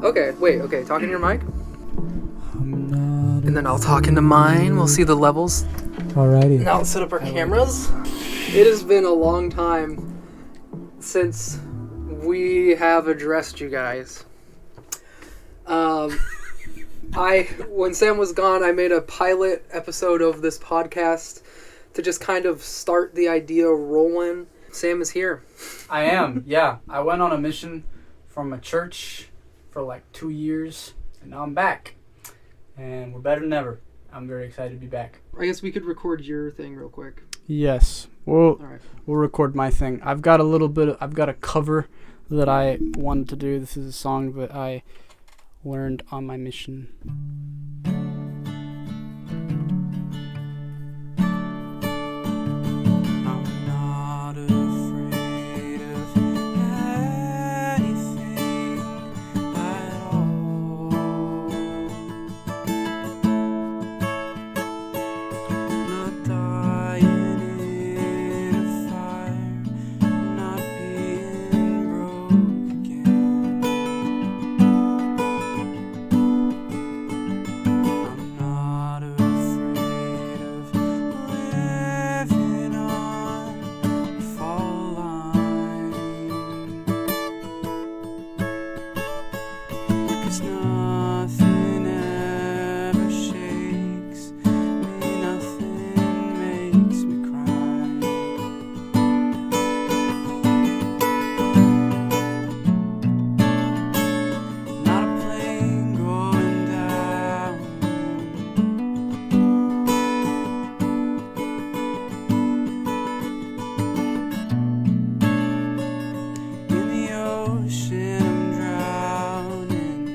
Okay, wait, okay, talk in your mic. And then I'll talk into mine. We'll see the levels. Alrighty. Now let's set up our cameras. It has been a long time since we have addressed you guys. When Sam was gone, I made a pilot episode of this podcast to just kind of start the idea rolling. Sam is here. I am, yeah. I went on a mission from a church for like 2 years, and now I'm back. And we're better than ever. I'm very excited to be back. I guess we could record your thing real quick. Yes, we'll All right. we'll record my thing. I've got a cover that I wanted to do. This is a song that I learned on my mission. I'm not afraid of anything at all. Not dying in a fire, not being broke again. I'm not afraid of living on a fall line, 'cause nothing ever shakes me, nothing makes me cry. Not a plane going down, in the ocean I'm drowning.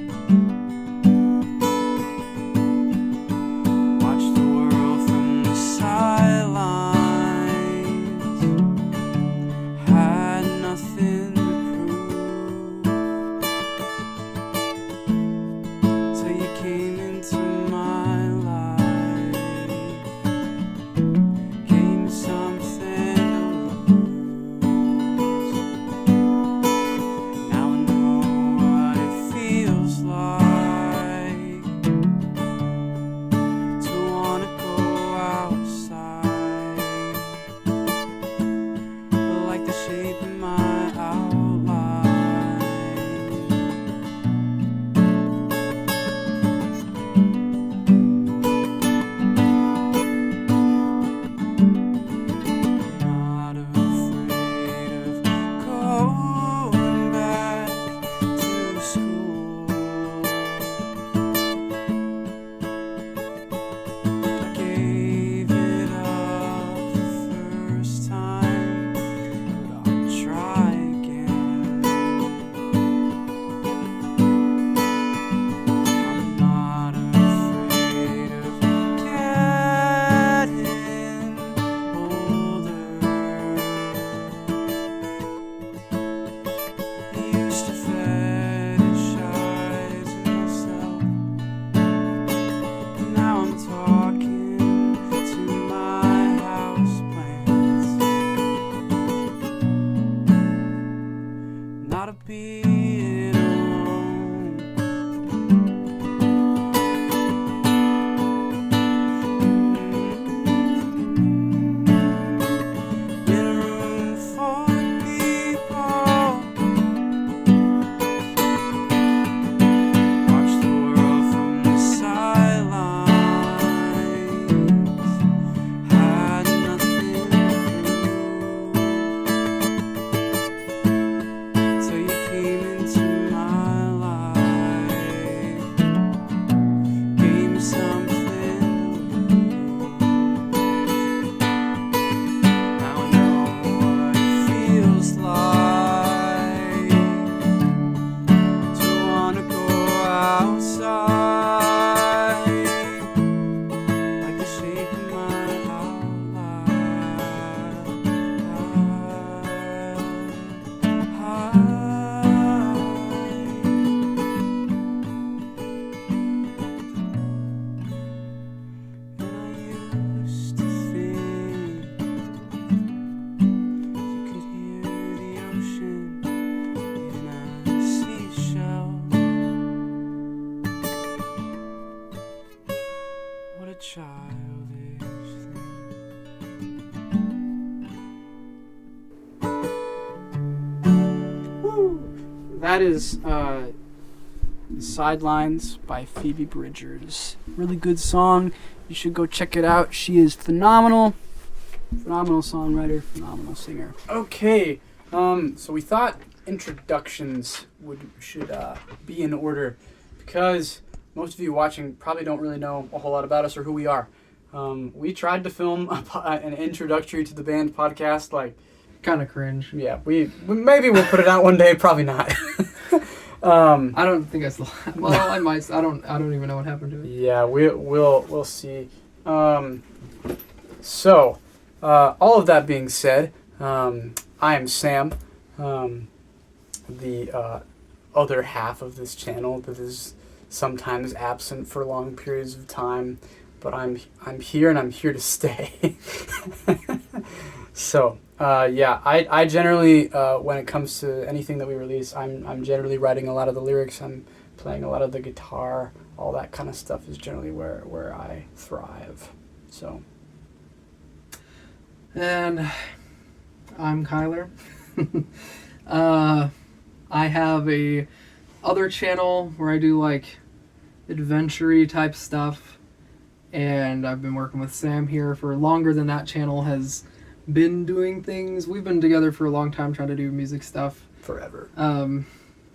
childish thing. Woo! That is Sidelines by Phoebe Bridgers. Really good song. You should go check it out. She is phenomenal. Phenomenal songwriter, phenomenal singer. Okay, so we thought introductions should be in order because most of you watching probably don't really know a whole lot about us or who we are. We tried to film an introductory to the band podcast, like kind of cringe. Yeah, we maybe we'll put it out one day, probably not. I don't think I still. Well, I might. I don't even know what happened to it. Yeah, we'll see. So, all of that being said, I am Sam, the other half of this channel that is sometimes absent for long periods of time, but I'm here and I'm here to stay. So, I generally, when it comes to anything that we release, I'm generally writing a lot of the lyrics. I'm playing a lot of the guitar. All that kind of stuff is generally where I thrive. So. And I'm Kyler. I have a other channel where I do like adventure-y type stuff, and I've been working with Sam here for longer than that channel has been doing things. We've been together for a long time trying to do music stuff. Forever.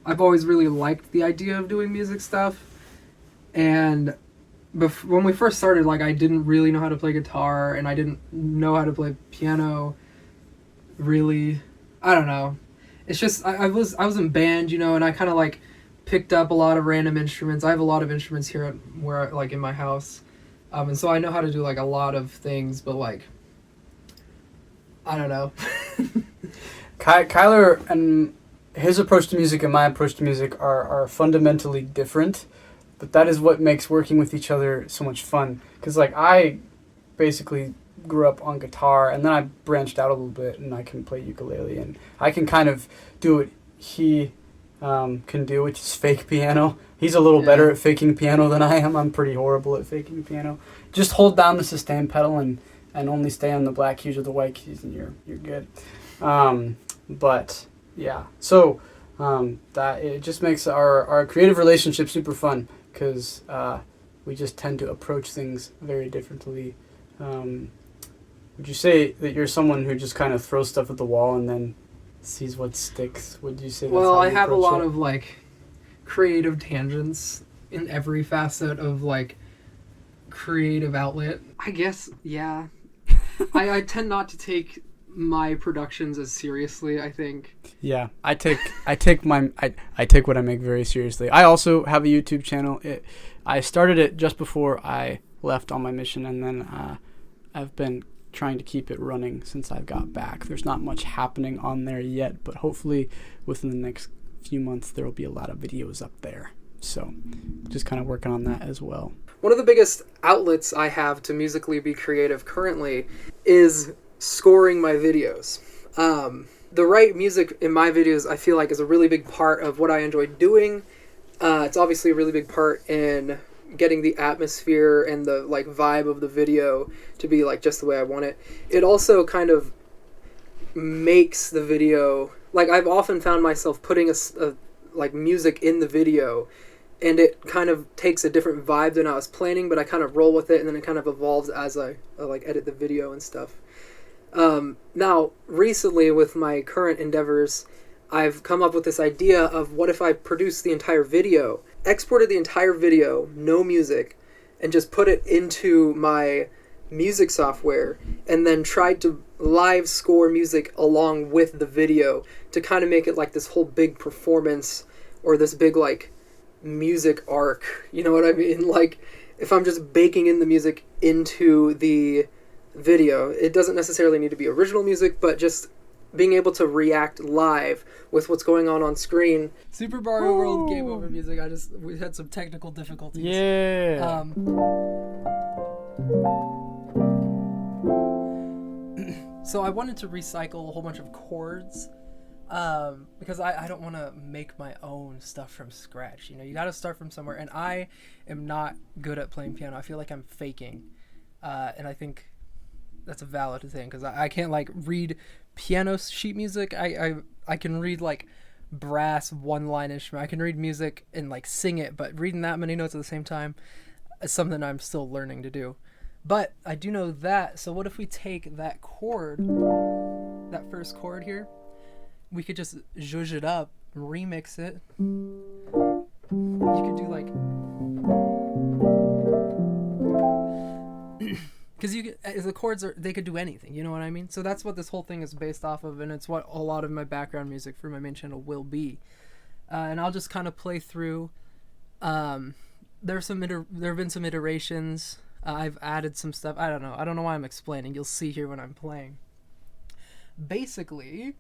I've always really liked the idea of doing music stuff, and when we first started, like, I didn't really know how to play guitar, and I didn't know how to play piano, really. I don't know. It's just, I was in band, you know, and I kind of, like, picked up a lot of random instruments. I have a lot of instruments here in my house, and so I know how to do, like, a lot of things, but, like, I don't know. Kyler and his approach to music and my approach to music are fundamentally different. But that is what makes working with each other so much fun. Because, like, I basically grew up on guitar, and then I branched out a little bit, and I can play ukulele. And I can kind of do what he can do, which is fake piano. He's a little better at faking piano than I am. I'm pretty horrible at faking piano. Just hold down the sustain pedal and only stay on the black keys or the white keys, and you're good. But, yeah. So, that it just makes our creative relationship super fun. Because we just tend to approach things very differently. Would you say that you're someone who just kind of throws stuff at the wall and then sees what sticks? Would you say that's Well, how I you have a approach lot it? of, like, creative tangents in every facet of, like, creative outlet. I guess, yeah. I tend not to take my productions as seriously, I think. Yeah, I take what I make very seriously. I also have a YouTube channel. I started it just before I left on my mission, and then I've been trying to keep it running since I've got back. There's not much happening on there yet, but hopefully within the next few months there will be a lot of videos up there. So just kind of working on that as well. One of the biggest outlets I have to musically be creative currently is scoring my videos. The right music in my videos, I feel like, is a really big part of what I enjoy doing. It's obviously a really big part in getting the atmosphere and the, like, vibe of the video to be, like, just the way I want it. It also kind of makes the video, like, I've often found myself putting like, music in the video, and it kind of takes a different vibe than I was planning, but I kind of roll with it, and then it kind of evolves as I like, edit the video and stuff. Now, recently, with my current endeavors, I've come up with this idea of what if I produced the entire video, exported the entire video, no music, and just put it into my music software, and then tried to live score music along with the video to kind of make it like this whole big performance, or this big, like, music arc, you know what I mean? Like, if I'm just baking in the music into the video, it doesn't necessarily need to be original music, but just being able to react live with what's going on screen. Super Mario World Game Over music. We had some technical difficulties. Yeah. So I wanted to recycle a whole bunch of chords Because I don't want to make my own stuff from scratch. You got to start from somewhere, and I am not good at playing piano. I feel like I'm faking, and I think that's a valid thing because I can't like read piano sheet music. I can read like brass one line instrument. I can read music and like sing it, but reading that many notes at the same time is something I'm still learning to do. But I do know that. So what if we take that chord, that first chord here? We could just zhuzh it up, remix it. You could do like, because the chords they could do anything. You know what I mean? So that's what this whole thing is based off of, and it's what a lot of my background music for my main channel will be. And I'll just kind of play through. There have been some iterations. I've added some stuff. I don't know why I'm explaining. You'll see here when I'm playing. Basically,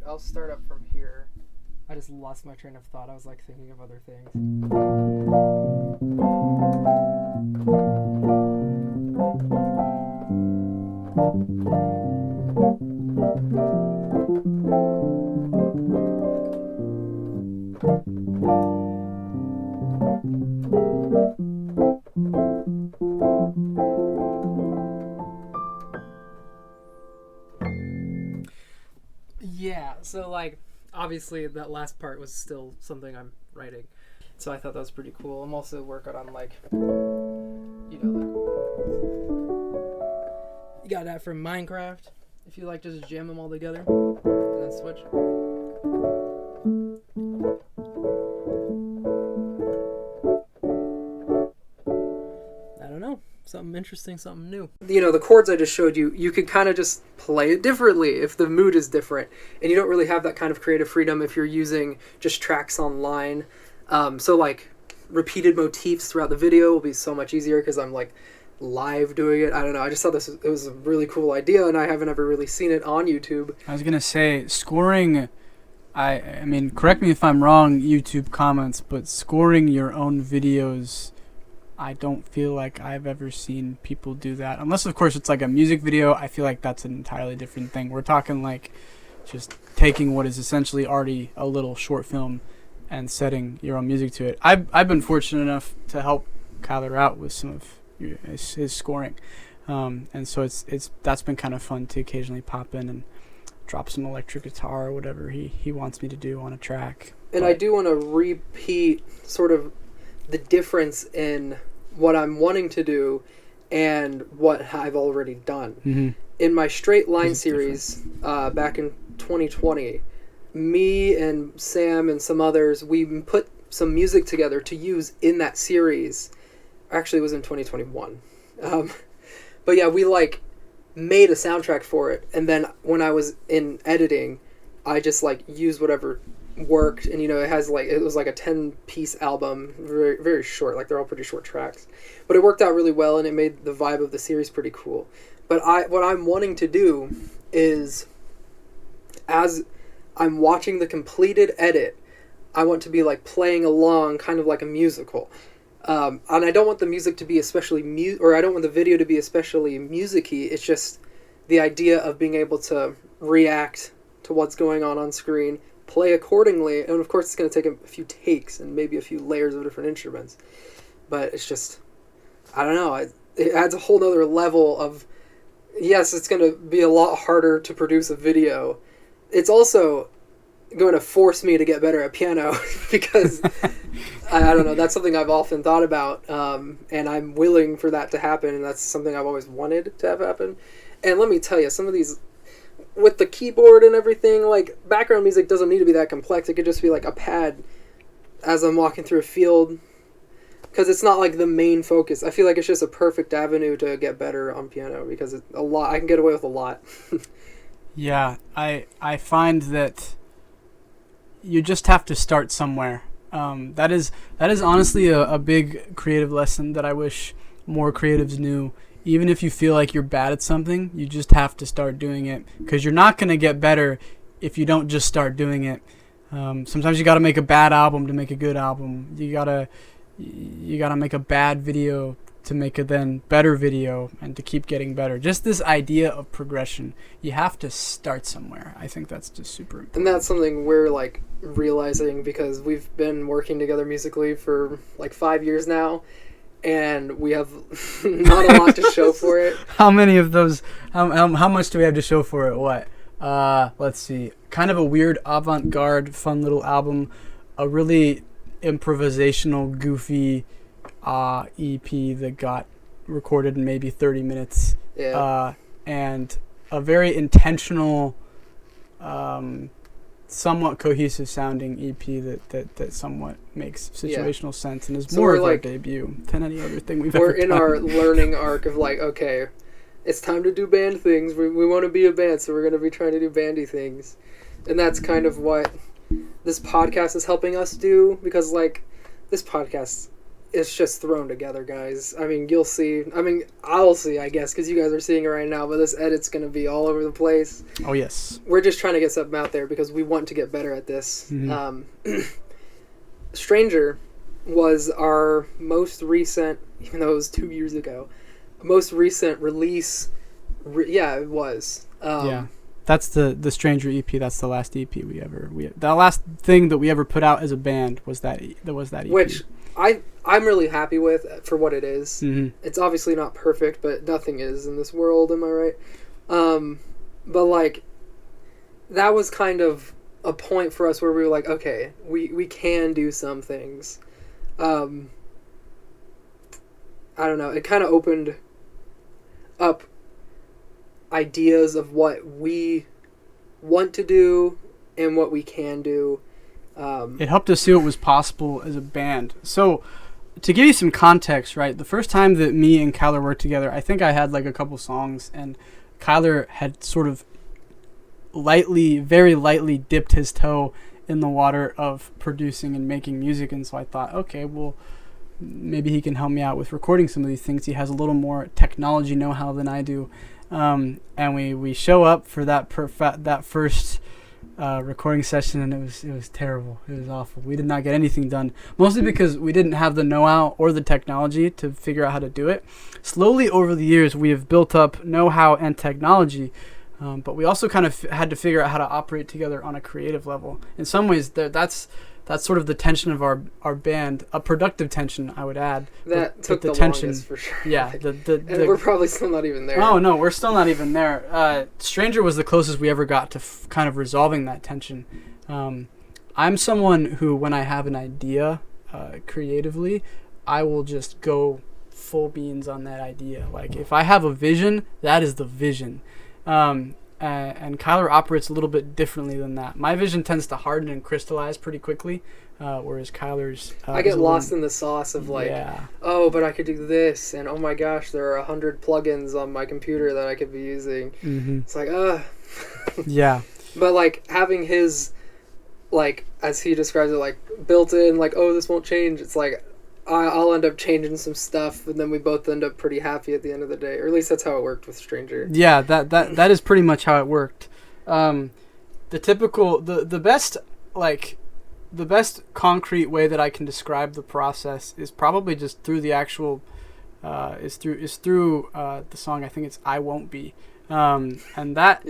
I'll start up from here. I just lost my train of thought. I was like thinking of other things. Yeah, so like obviously that last part was still something I'm writing, so I thought that was pretty cool. I'm also working on like, you got that from Minecraft. If you like, just jam them all together and then switch. I don't know. Something interesting, something new. The chords I just showed you, you could kind of just play it differently if the mood is different. And you don't really have that kind of creative freedom if you're using just tracks online. So like repeated motifs throughout the video will be so much easier because I'm like live doing it. I don't know. I just thought it was a really cool idea, and I haven't ever really seen it on YouTube. I was going to say, scoring, I mean, correct me if I'm wrong, YouTube comments, but scoring your own videos, I don't feel like I've ever seen people do that. Unless, of course, it's like a music video. I feel like that's an entirely different thing. We're talking like just taking what is essentially already a little short film and setting your own music to it. I've been fortunate enough to help Kyler out with some of his scoring. And so that's been kind of fun to occasionally pop in and drop some electric guitar or whatever he wants me to do on a track. And I do want to repeat sort of the difference in what I'm wanting to do and what I've already done. Mm-hmm. In my Straight Line series back in 2020, me and Sam and some others, we put some music together to use in that series. Actually, it was in 2021. But yeah, we like made a soundtrack for it, and then when I was in editing, I just like used whatever worked, and it was like a 10-piece album, very, very short, like they're all pretty short tracks, but it worked out really well, and it made the vibe of the series pretty cool. But what I'm wanting to do is, as I'm watching the completed edit, I want to be like playing along kind of like a musical. And I don't want the music to be especially or I don't want the video to be especially music-y. It's just the idea of being able to react to what's going on screen, play accordingly, and of course it's going to take a few takes and maybe a few layers of different instruments. But it's just, I don't know, it adds a whole other level of, yes, it's going to be a lot harder to produce a video. It's also going to force me to get better at piano because I don't know, that's something I've often thought about, and I'm willing for that to happen, and that's something I've always wanted to have happen. And let me tell you, some of these, with the keyboard and everything, like, background music doesn't need to be that complex. It could just be like a pad as I'm walking through a field, because it's not like the main focus. I feel like it's just a perfect avenue to get better on piano, because I can get away with a lot. Yeah, I find that you just have to start somewhere. That is honestly a big creative lesson that I wish more creatives knew. Even if you feel like you're bad at something, you just have to start doing it, because you're not going to get better if you don't just start doing it. Sometimes you got to make a bad album to make a good album. You gotta make a bad video to make a then better video, and to keep getting better. Just this idea of progression. You have to start somewhere. I think that's just super important. And that's something we're like realizing, because we've been working together musically for like 5 years now, and we have not a lot to show for it. How many of those? How much do we have to show for it? What? Let's see. Kind of a weird avant-garde, fun little album. A really improvisational, goofy EP that got recorded in maybe 30 minutes. Yeah. And a very intentional, somewhat cohesive sounding EP that somewhat makes situational sense, and is more of our debut than any other thing we've ever done. We're in our learning arc of like, okay, it's time to do band things. We want to be a band, so we're going to be trying to do bandy things. And that's kind of what this podcast is helping us do, because like this podcast is just thrown together, guys. I mean, you'll see. I mean, I'll see, I guess, because you guys are seeing it right now, but this edit's going to be all over the place. Oh, yes. We're just trying to get something out there because we want to get better at this. Mm-hmm. Stranger was our most recent, even though it was 2 years ago, most recent release. Yeah, it was. Yeah. That's the Stranger EP. That's the last EP the last thing that we ever put out as a band was that EP. Which I'm really happy with for what it is. Mm-hmm. It's obviously not perfect, but nothing is in this world, am I right? But like, that was kind of a point for us where we were like, okay, we can do some things. I don't know. It kind of opened up ideas of what we want to do and what we can do. It helped us see what was possible as a band. So, to give you some context, right, the first time that me and Kyler worked together, I think I had like a couple songs, and Kyler had sort of very lightly dipped his toe in the water of producing and making music, and so I thought, okay, well, maybe he can help me out with recording some of these things. He has a little more technology know-how than I do. And we show up for that first recording session, and it was terrible. It was awful. We did not get anything done, mostly because we didn't have the know-how or the technology to figure out how to do it. Slowly over the years, we have built up know-how and technology, but we also kind of had to figure out how to operate together on a creative level. In some ways, that's sort of the tension of our band, a productive tension, I would add. That took the longest, for sure. Yeah. And we're probably still not even there. Oh, no, we're still not even there. Stranger was the closest we ever got to kind of resolving that tension. I'm someone who, when I have an idea creatively, I will just go full beans on that idea. Like, if I have a vision, that is the vision. And Kyler operates a little bit differently than that. My vision tends to harden and crystallize pretty quickly, whereas Kyler's... I get lost in the sauce of like, oh, but I could do this, and oh my gosh, there are 100 plugins on my computer that I could be using. Mm-hmm. It's like, Yeah. But like, having his, like, as he describes it, like, built in, like, oh, this won't change. It's like, I'll end up changing some stuff, and then we both end up pretty happy at the end of the day. Or at least that's how it worked with Stranger. Yeah, that is pretty much how it worked. The best concrete way that I can describe the process is probably just through the actual is through the song. I think it's "I Won't Be," and that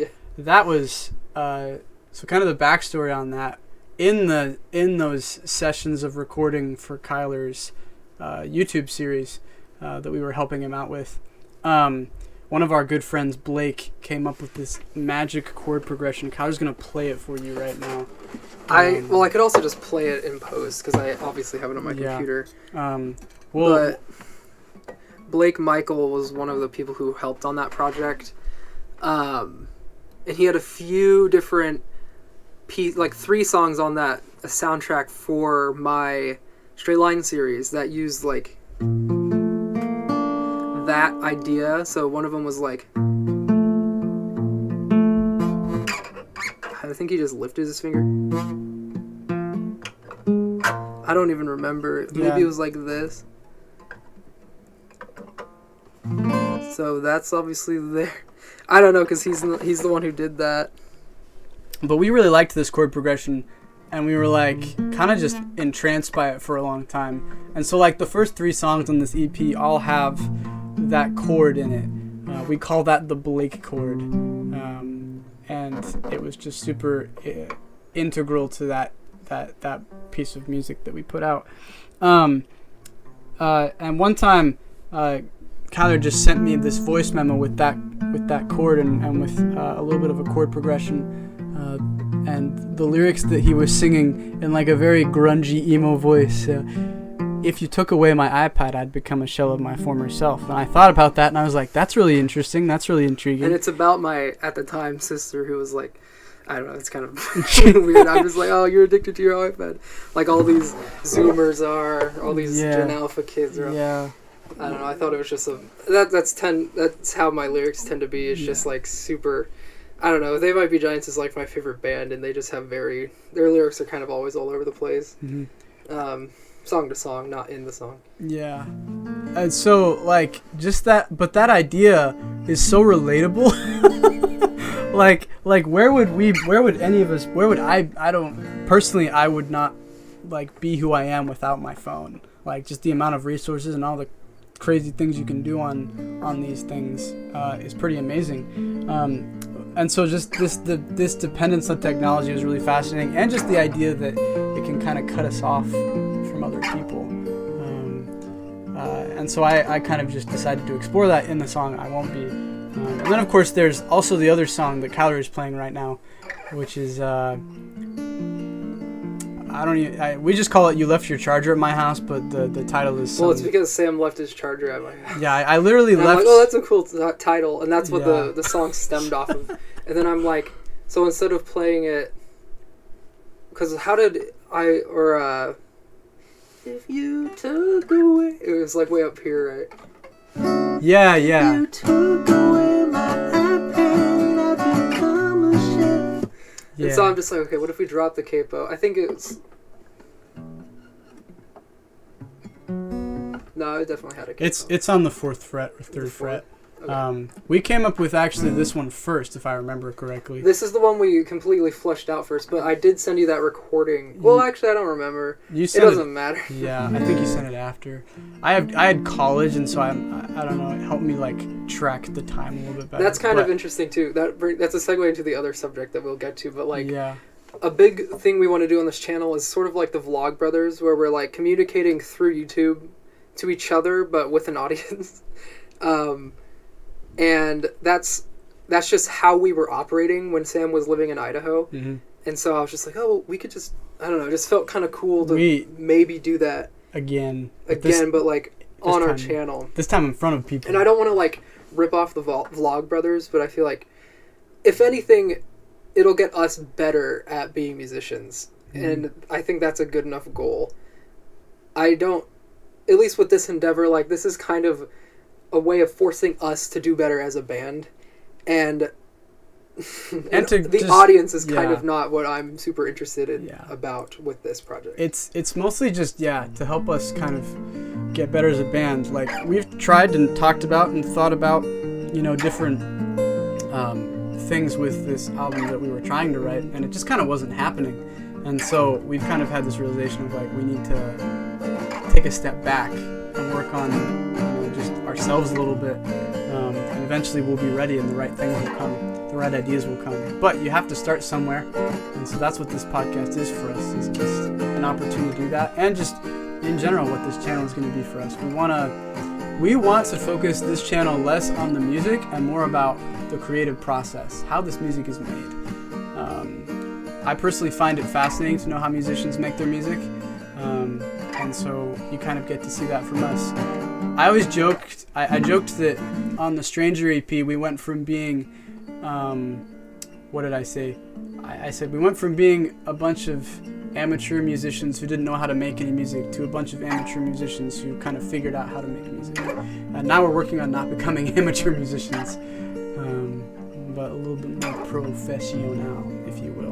was so kind of the backstory on that. In those sessions of recording for Kyler's YouTube series that we were helping him out with, one of our good friends, Blake, came up with this magic chord progression. Kyler's going to play it for you right now. I could also just play it in post because I obviously have it on my computer. But Blake Michael was one of the people who helped on that project. And he had a few different like 3 songs on that a soundtrack for my Straight Line series that used like that idea. So one of them was like, I think he just lifted his finger. I don't even remember. Maybe it was like this. So that's obviously there. I don't know because he's the one who did that. But we really liked this chord progression, and we were like kind of just entranced by it for a long time. And so like the first 3 songs on this EP all have that chord in it. We call that the Blake chord, and it was just super integral to that piece of music that we put out. And one time, Kyler just sent me this voice memo with that chord and with a little bit of a chord progression, and the lyrics that he was singing in like a very grungy emo voice. If you took away my iPad, I'd become a shell of my former self. And I thought about that, and I was like, that's really interesting. That's really intriguing. And it's about my, at the time, sister who was like, I don't know, it's kind of weird. I'm just like, oh, you're addicted to your iPad. Like all these Zoomers are, all these Gen Alpha kids are. Yeah. I don't know, I thought it was just that's how my lyrics tend to be. It's just like super, I don't know, They Might Be Giants is like my favorite band, and they just have their lyrics are kind of always all over the place. Mm-hmm. Song to song, not in the song. Yeah. And so like just that, but that idea is so relatable. like where would any of us, I don't personally, I would not like be who I am without my phone. Like just the amount of resources and all the crazy things you can do on these things is pretty amazing. And so just this dependence on technology was really fascinating, and just the idea that it can kind of cut us off from other people. And so I kind of just decided to explore that in the song I Won't Be. And then of course there's also the other song that Kyler is playing right now, which is we just call it You Left Your Charger at My House, but the title is Well, it's because Sam left his charger at my house. Yeah, I literally left. I'm like, oh, that's a cool title, and that's what the song stemmed off of. And then I'm like, so instead of playing it, because how did if you took away, it was like way up here, right? Yeah. If you took away my iPad, I'd become a shell. Yeah. And so I'm just like, okay, what if we drop the capo? I think it's... No, it definitely had a capo. It's on the 4th fret or 3rd fret. Okay. We came up with actually this one first, if I remember correctly. This is the one we completely fleshed out first, but I did send you that recording. Well, actually, I don't remember. It doesn't matter. Yeah, I think you sent it after. I had college, and so I don't know. It helped me like track the time a little bit better. That's kind of interesting too. That's a segue into the other subject that we'll get to. But like, a big thing we want to do on this channel is sort of like the Vlog Brothers, where we're like communicating through YouTube to each other, but with an audience. And that's just how we were operating when Sam was living in Idaho. Mm-hmm. And so I was just like, oh, we could just, I don't know, it just felt kind of cool to maybe do that again, but like on our channel. This time in front of people. And I don't want to like rip off the Vlog Brothers, but I feel like if anything, it'll get us better at being musicians. Mm-hmm. And I think that's a good enough goal. At least with this endeavor, like this is kind of a way of forcing us to do better as a band, and the audience is kind of not what I'm super interested in about with this project. It's mostly just to help us kind of get better as a band. Like we've tried and talked about and thought about different things with this album that we were trying to write, and it just kind of wasn't happening. And so we've kind of had this realization of like we need to take a step back and work on just ourselves a little bit, and eventually we'll be ready and the right things will come, the right ideas will come. But you have to start somewhere, and so that's what this podcast is for us, is just an opportunity to do that, and just in general what this channel is going to be for us. We want to we want to focus this channel less on the music and more about the creative process, how this music is made. I personally find it fascinating to know how musicians make their music, and so you kind of get to see that from us. I always joked, I joked that on the Stranger EP we went from being, what did I say? I said we went from being a bunch of amateur musicians who didn't know how to make any music to a bunch of amateur musicians who kind of figured out how to make music. And now we're working on not becoming amateur musicians, but a little bit more professional, if you will.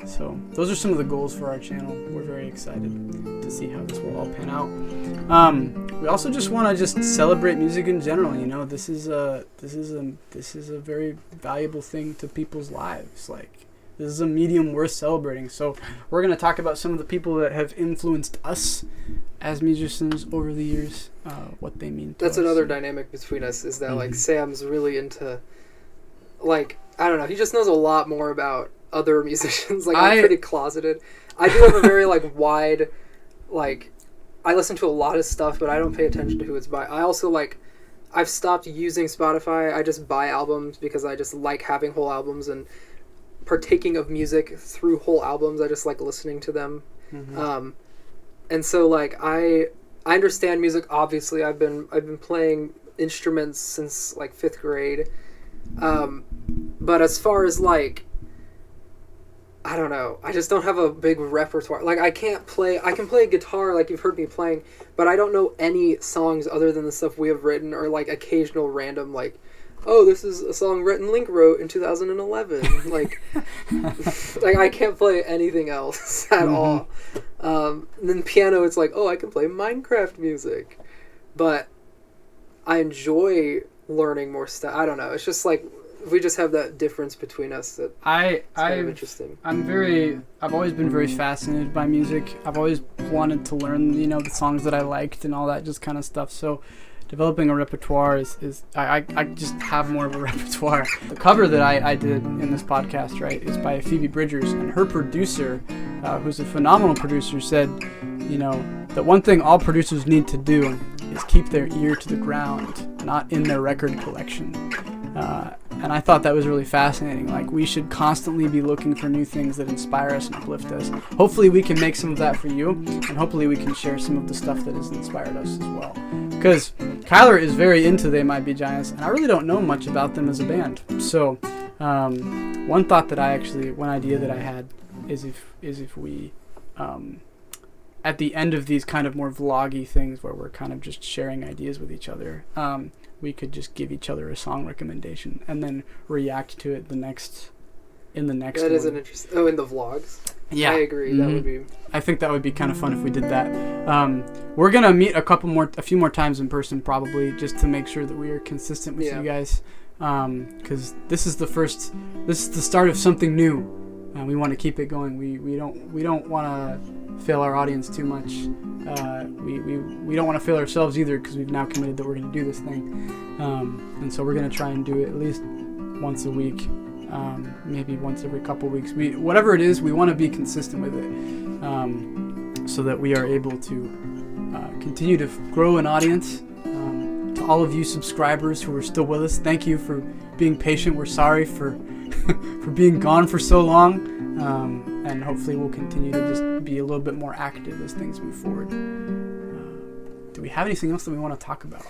So those are some of the goals for our channel. We're very excited to see how this will all pan out. We also just want to just celebrate music in general. You know, this is a very valuable thing to people's lives. Like, this is a medium worth celebrating. So we're going to talk about some of the people that have influenced us as musicians over the years, what they mean to us. That's another dynamic between us, is that like Sam's really into, like, I don't know, he just knows a lot more about other musicians. Like, I'm pretty closeted. I do have a very like wide, like, I listen to a lot of stuff, but I don't pay attention to who it's by. I also like, I've stopped using Spotify. I just buy albums because I just like having whole albums and partaking of music through whole albums. I just like listening to them. And so like I understand music. Obviously, I've been playing instruments since like 5th grade. But as far as like, I don't know, I just don't have a big repertoire. Like, I can play guitar like you've heard me playing, but I don't know any songs other than the stuff we have written, or like occasional random, like, oh, this is a song Link wrote in 2011. Like, like I can't play anything else at all. And then piano, it's like, oh, I can play Minecraft music. But I enjoy learning more stuff. I don't know. It's just like, we just have that difference between us that it's kind of interesting. I've always been very fascinated by music. I've always wanted to learn, you know, the songs that I liked and all that just kind of stuff. So developing a repertoire is I just have more of a repertoire. The cover that I did in this podcast, right, is by Phoebe Bridgers, and her producer, who's a phenomenal producer, said, you know, that one thing all producers need to do is keep their ear to the ground, not in their record collection. And I thought that was really fascinating. Like, we should constantly be looking for new things that inspire us and uplift us. Hopefully we can make some of that for you, and hopefully we can share some of the stuff that has inspired us as well. Because Kyler is very into They Might Be Giants, and I really don't know much about them as a band. So one idea that I had is if we, at the end of these kind of more vloggy things where we're kind of just sharing ideas with each other, we could just give each other a song recommendation and then react to it in the next That is an interesting... Oh, in the vlogs? Yeah. I agree. That would be... I think that would be kind of fun if we did that. We're going to meet a few more times in person probably, just to make sure that we are consistent with you guys. Because this is the start of something new. We want to keep it going. We don't want to fail our audience too much. We don't want to fail ourselves either, because we've now committed that we're going to do this thing. And so we're going to try and do it at least once a week, maybe once every couple weeks. Whatever it is, we want to be consistent with it, so that we are able to continue to grow an audience. To all of you subscribers who are still with us, thank you for being patient. We're sorry for for being gone for so long, and hopefully we'll continue to just be a little bit more active as things move forward. Do we have anything else that we want to talk about?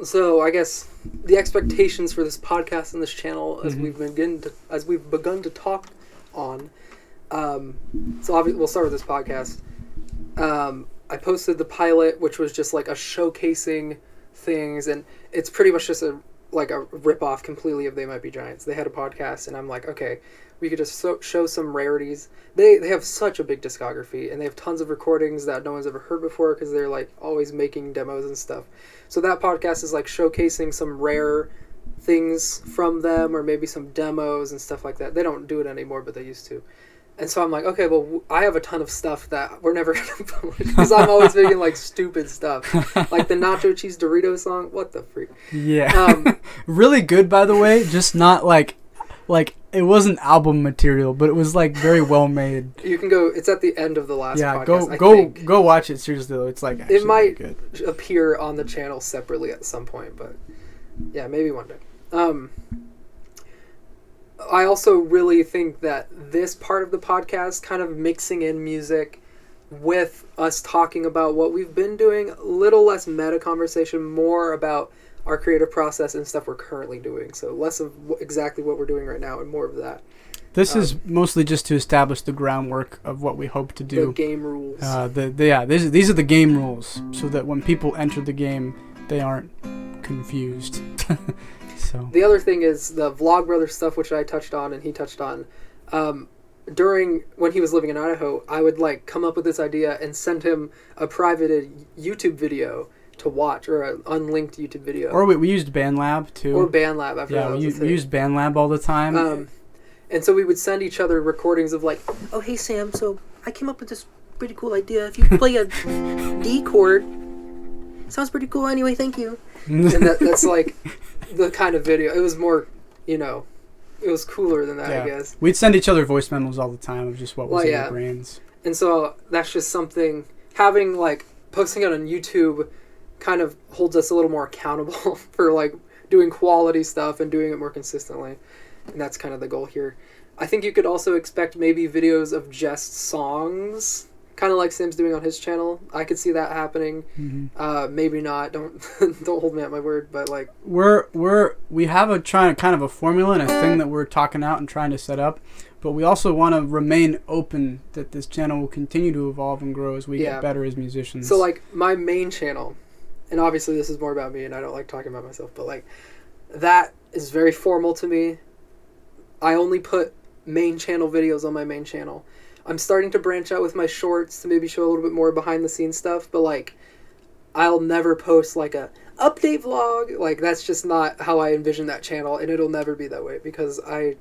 So I guess the expectations for this podcast and this channel, as we've begun to talk on. So we'll start with this podcast. I posted the pilot, which was just like a showcasing things, and it's pretty much just a rip-off completely of They Might Be Giants. They had a podcast, and I'm like, okay, we could just show some rarities. They have such a big discography, and they have tons of recordings that no one's ever heard before, because they're like always making demos and stuff. So that podcast is like showcasing some rare things from them, or maybe some demos and stuff like that. They don't do it anymore, but they used to. And so I'm like, okay, well, I have a ton of stuff that we're never going to publish, because I'm always making, like, stupid stuff. Like the Nacho Cheese Dorito song. What the freak? Yeah. Really good, by the way, just not, like, like it wasn't album material, but it was like very well made. You can go. It's at the end of the last Yeah, podcast. go watch it. Seriously though, it's like actually It might good. appear on the channel separately at some point, but yeah, maybe one day. I also really think that this part of the podcast, kind of mixing in music with us talking about what we've been doing, a little less meta conversation, more about our creative process and stuff we're currently doing. So less of exactly what we're doing right now and more of that. This is mostly just to establish the groundwork of what we hope to do. The game rules. These are the game rules, so that when people enter the game, they aren't confused. So the other thing is the Vlogbrothers stuff, which I touched on and he touched on. During when he was living in Idaho, I would like come up with this idea and send him a private YouTube video to watch, or an unlinked YouTube video. Or we used BandLab too. Or BandLab. We used BandLab all the time. And so we would send each other recordings of like, oh hey Sam, so I came up with this pretty cool idea. If you play a D chord, sounds pretty cool. Anyway, thank you. And that's like the kind of video. It was more, it was cooler than that, I guess. We'd send each other voice memos all the time of just what was in our brains. And so that's just something, having like posting it on YouTube kind of holds us a little more accountable for like doing quality stuff and doing it more consistently. And that's kind of the goal here. I think you could also expect maybe videos of just songs, kind of like Sam's doing on his channel. I could see that happening. Mm-hmm. Maybe not. Don't hold me at my word. But like we have a kind of a formula and a thing that we're talking out and trying to set up. But we also want to remain open that this channel will continue to evolve and grow as we get better as musicians. So like my main channel, and obviously this is more about me, and I don't like talking about myself, but like that is very formal to me. I only put main channel videos on my main channel. I'm starting to branch out with my shorts to maybe show a little bit more behind the scenes stuff, but like I'll never post like a update vlog. Like that's just not how I envision that channel, and it'll never be that way because I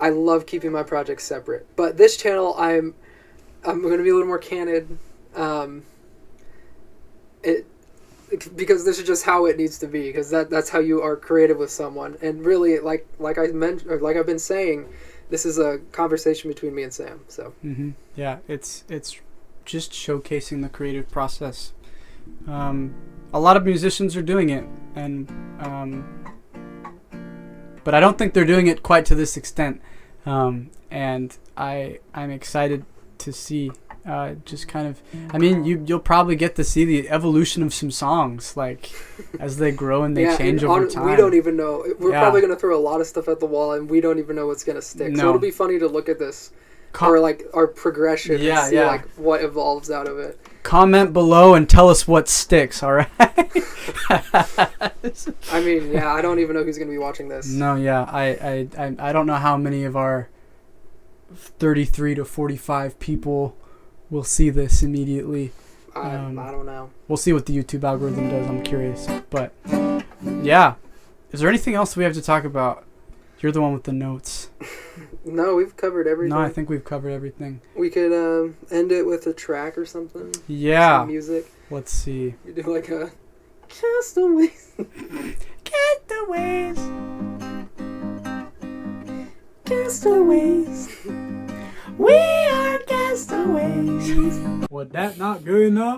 love keeping my projects separate. But this channel I'm going to be a little more candid. Because this is just how it needs to be, because that's how you are creative with someone. And really, like I mentioned, or like I've been saying, this is a conversation between me and Sam. So yeah, it's just showcasing the creative process. A lot of musicians are doing it, and but I don't think they're doing it quite to this extent. And I'm excited to see. Just kind of, I mean, you'll probably get to see the evolution of some songs, like as they grow and they change over time. We don't even know. We're probably going to throw a lot of stuff at the wall, and we don't even know what's going to stick. No. So it'll be funny to look at this, or like our progression, and see like what evolves out of it. Comment below and tell us what sticks. All right. I mean, I don't even know who's going to be watching this. No, I don't know how many of our 33 to 45 people will see this immediately. I don't know. We'll see what the YouTube algorithm does. I'm curious. But, yeah. Is there anything else we have to talk about? You're the one with the notes. No, we've covered everything. No, I think we've covered everything. We could end it with a track or something. Yeah. Some music. Let's see. You do like a... Castaways. Castaways. Castaways. We are castaways. Was that not good enough?